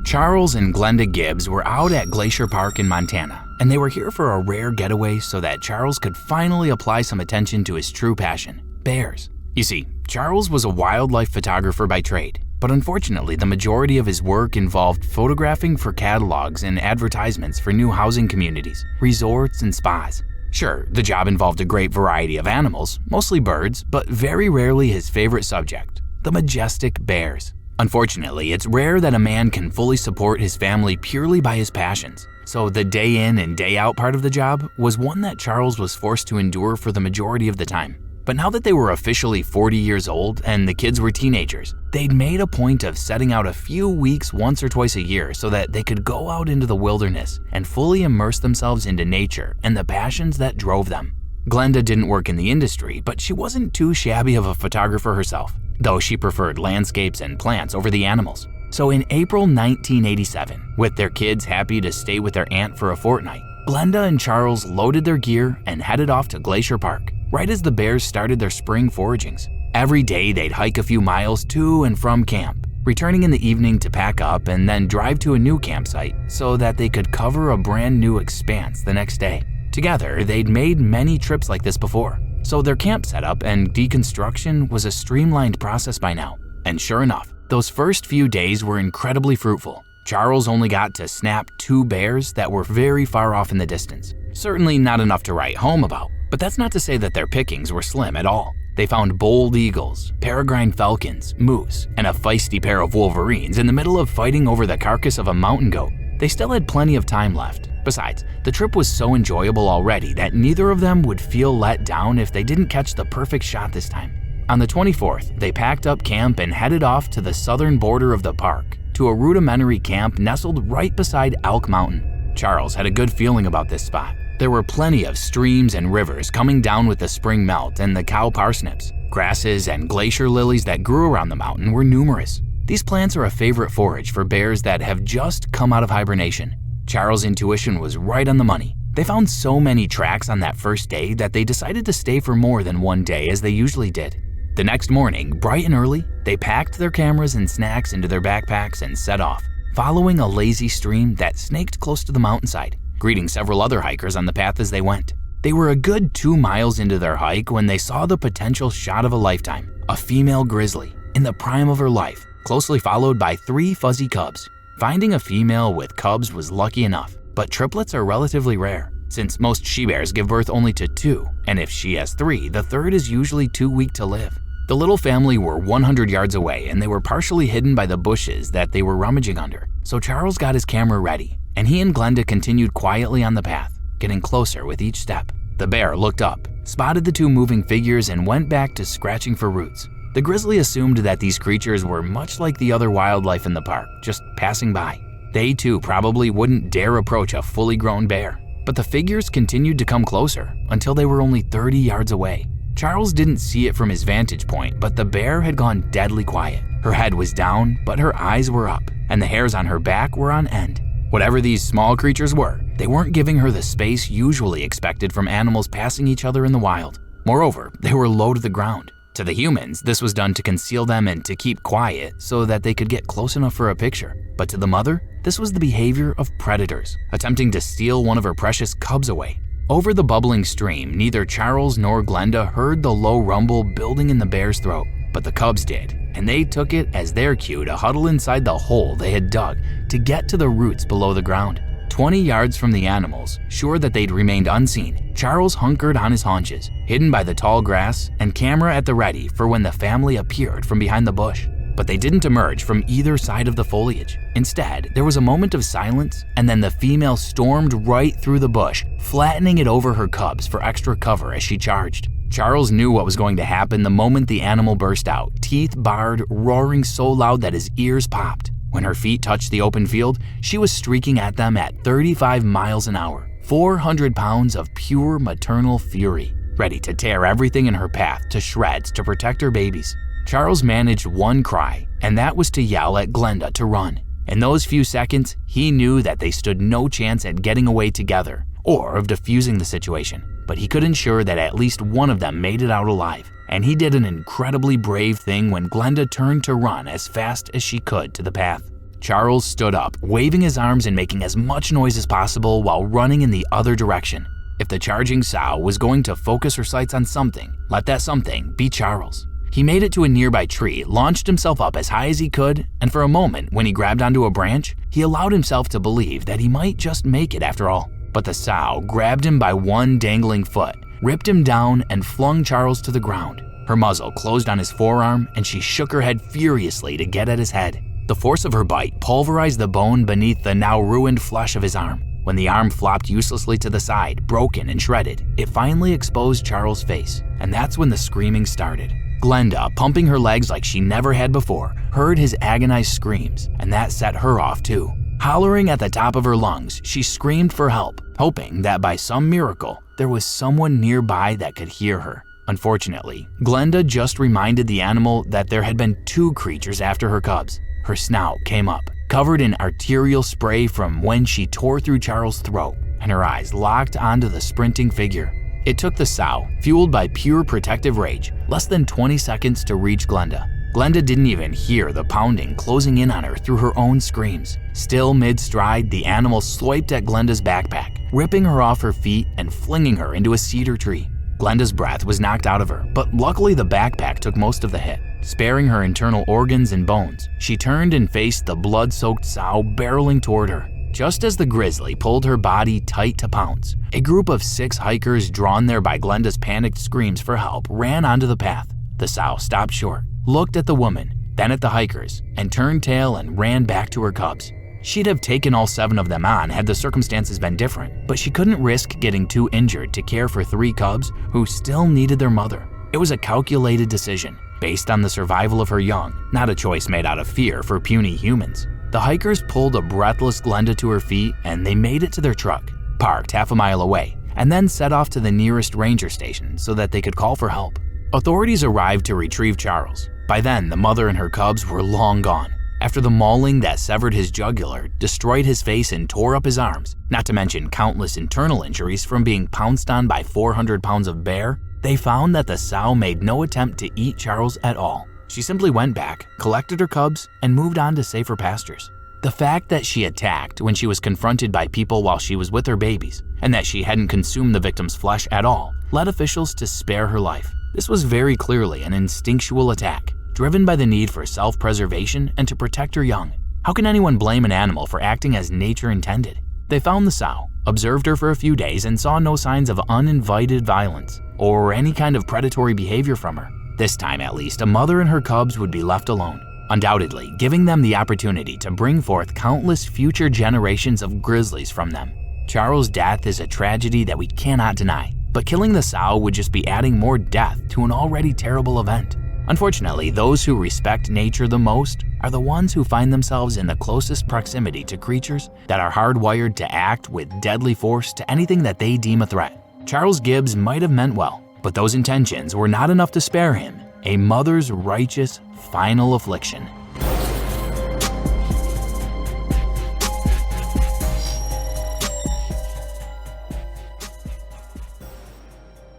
Charles and Glenda Gibbs were out at Glacier Park in Montana, and they were here for a rare getaway so that Charles could finally apply some attention to his true passion, bears. You see, Charles was a wildlife photographer by trade, but unfortunately the majority of his work involved photographing for catalogs and advertisements for new housing communities, resorts, and spas. Sure, the job involved a great variety of animals, mostly birds, but very rarely his favorite subject, the majestic bears. Unfortunately, it's rare that a man can fully support his family purely by his passions, so the day in and day out part of the job was one that Charles was forced to endure for the majority of the time. But now that they were officially 40 years old and the kids were teenagers, they'd made a point of setting out a few weeks once or twice a year so that they could go out into the wilderness and fully immerse themselves into nature and the passions that drove them. Glenda didn't work in the industry, but she wasn't too shabby of a photographer herself, though she preferred landscapes and plants over the animals. So in April 1987, with their kids happy to stay with their aunt for a fortnight, Glenda and Charles loaded their gear and headed off to Glacier Park, right as the bears started their spring foragings. Every day they'd hike a few miles to and from camp, returning in the evening to pack up and then drive to a new campsite so that they could cover a brand new expanse the next day. Together, they'd made many trips like this before, so their camp setup and deconstruction was a streamlined process by now. And sure enough, those first few days were incredibly fruitful. Charles only got to snap 2 bears that were very far off in the distance. Certainly not enough to write home about, but that's not to say that their pickings were slim at all. They found bold eagles, peregrine falcons, moose, and a feisty pair of wolverines in the middle of fighting over the carcass of a mountain goat. They still had plenty of time left. Besides, the trip was so enjoyable already that neither of them would feel let down if they didn't catch the perfect shot this time. On the 24th, they packed up camp and headed off to the southern border of the park, to a rudimentary camp nestled right beside Elk Mountain. Charles had a good feeling about this spot. There were plenty of streams and rivers coming down with the spring melt and the cow parsnips. Grasses and glacier lilies that grew around the mountain were numerous. These plants are a favorite forage for bears that have just come out of hibernation. Charles' intuition was right on the money. They found so many tracks on that first day that they decided to stay for more than one day as they usually did. The next morning, bright and early, they packed their cameras and snacks into their backpacks and set off, following a lazy stream that snaked close to the mountainside, greeting several other hikers on the path as they went. They were a good 2 miles into their hike when they saw the potential shot of a lifetime, a female grizzly in the prime of her life, closely followed by 3 fuzzy cubs. Finding a female with cubs was lucky enough, but triplets are relatively rare, since most she-bears give birth only to 2, and if she has 3, the third is usually too weak to live. The little family were 100 yards away and they were partially hidden by the bushes that they were rummaging under, so Charles got his camera ready, and he and Glenda continued quietly on the path, getting closer with each step. The bear looked up, spotted the 2 moving figures, and went back to scratching for roots. The grizzly assumed that these creatures were much like the other wildlife in the park, just passing by. They too probably wouldn't dare approach a fully grown bear, but the figures continued to come closer until they were only 30 yards away. Charles didn't see it from his vantage point, but the bear had gone deadly quiet. Her head was down, but her eyes were up, and the hairs on her back were on end. Whatever these small creatures were, they weren't giving her the space usually expected from animals passing each other in the wild. Moreover, they were low to the ground. To the humans, this was done to conceal them and to keep quiet so that they could get close enough for a picture. But to the mother, this was the behavior of predators, attempting to steal one of her precious cubs away. Over the bubbling stream, neither Charles nor Glenda heard the low rumble building in the bear's throat, but the cubs did, and they took it as their cue to huddle inside the hole they had dug to get to the roots below the ground. 20 yards from the animals, sure that they'd remained unseen, Charles hunkered on his haunches, hidden by the tall grass and camera at the ready for when the family appeared from behind the bush. But they didn't emerge from either side of the foliage. Instead, there was a moment of silence, and then the female stormed right through the bush, flattening it over her cubs for extra cover as she charged. Charles knew what was going to happen the moment the animal burst out, teeth bared, roaring so loud that his ears popped. When her feet touched the open field, she was streaking at them at 35 miles an hour, 400 pounds of pure maternal fury, ready to tear everything in her path to shreds to protect her babies. Charles managed one cry, and that was to yell at Glenda to run. In those few seconds, he knew that they stood no chance at getting away together or of defusing the situation, but he could ensure that at least one of them made it out alive. And he did an incredibly brave thing when Glenda turned to run as fast as she could to the path. Charles stood up, waving his arms and making as much noise as possible while running in the other direction. If the charging sow was going to focus her sights on something, let that something be Charles. He made it to a nearby tree, launched himself up as high as he could, and for a moment, when he grabbed onto a branch, he allowed himself to believe that he might just make it after all. But the sow grabbed him by one dangling foot, ripped him down, and flung Charles to the ground. Her muzzle closed on his forearm, and she shook her head furiously to get at his head. The force of her bite pulverized the bone beneath the now ruined flesh of his arm. When the arm flopped uselessly to the side, broken and shredded, it finally exposed Charles' face, and that's when the screaming started. Glenda, pumping her legs like she never had before, heard his agonized screams, and that set her off too. Hollering at the top of her lungs, she screamed for help, hoping that by some miracle, there was someone nearby that could hear her. Unfortunately, Glenda just reminded the animal that there had been two creatures after her cubs. Her snout came up, covered in arterial spray from when she tore through Charles' throat, and her eyes locked onto the sprinting figure. It took the sow, fueled by pure protective rage, less than 20 seconds to reach Glenda. Glenda didn't even hear the pounding closing in on her through her own screams. Still mid-stride, the animal swiped at Glenda's backpack, ripping her off her feet and flinging her into a cedar tree. Glenda's breath was knocked out of her, but luckily the backpack took most of the hit. Sparing her internal organs and bones, she turned and faced the blood-soaked sow barreling toward her. Just as the grizzly pulled her body tight to pounce, a group of 6 hikers drawn there by Glenda's panicked screams for help ran onto the path. The sow stopped short, looked at the woman, then at the hikers, and turned tail and ran back to her cubs. She'd have taken all 7 of them on had the circumstances been different, but she couldn't risk getting too injured to care for 3 cubs who still needed their mother. It was a calculated decision, based on the survival of her young, not a choice made out of fear for puny humans. The hikers pulled a breathless Glenda to her feet and they made it to their truck, parked half a mile away, and then set off to the nearest ranger station so that they could call for help. Authorities arrived to retrieve Charles. By then, the mother and her cubs were long gone. After the mauling that severed his jugular, destroyed his face, and tore up his arms, not to mention countless internal injuries from being pounced on by 400 pounds of bear, they found that the sow made no attempt to eat Charles at all. She simply went back, collected her cubs, and moved on to safer pastures. The fact that she attacked when she was confronted by people while she was with her babies, and that she hadn't consumed the victim's flesh at all, led officials to spare her life. This was very clearly an instinctual attack, driven by the need for self-preservation and to protect her young. How can anyone blame an animal for acting as nature intended? They found the sow, observed her for a few days, and saw no signs of uninvited violence or any kind of predatory behavior from her. This time, at least, a mother and her cubs would be left alone, undoubtedly giving them the opportunity to bring forth countless future generations of grizzlies from them. Charles' death is a tragedy that we cannot deny, but killing the sow would just be adding more death to an already terrible event. Unfortunately, those who respect nature the most are the ones who find themselves in the closest proximity to creatures that are hardwired to act with deadly force to anything that they deem a threat. Charles Gibbs might have meant well, but those intentions were not enough to spare him a mother's righteous final affliction.